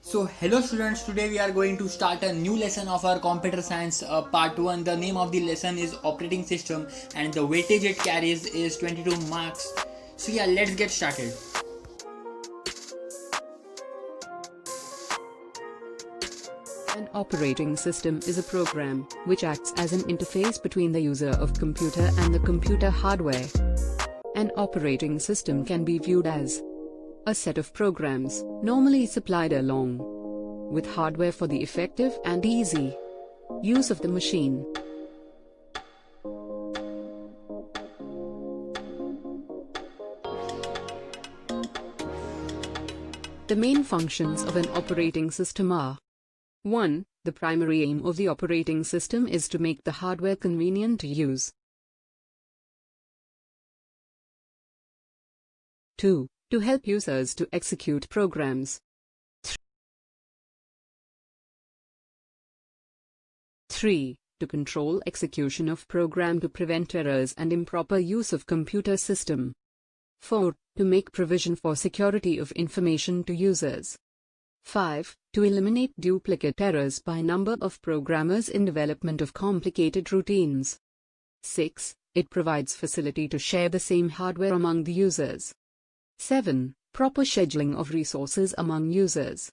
So hello students, today we are going to start a new lesson of our computer science part 1. The name of the lesson is operating system and the weightage it carries is 22 marks. So yeah, let's get started. An operating system is a program which acts as an interface between the user of computer and the computer hardware. An operating system can be viewed as a set of programs, normally supplied along with hardware for the effective and easy use of the machine. The main functions of an operating system are: 1. The primary aim of the operating system is to make the hardware convenient to use. 2. To help users to execute programs. 3. To control execution of program to prevent errors and improper use of computer system. 4. To make provision for security of information to users. 5. To eliminate duplicate errors by number of programmers in development of complicated routines. 6. It provides facility to share the same hardware among the users. 7. Proper scheduling of resources among users.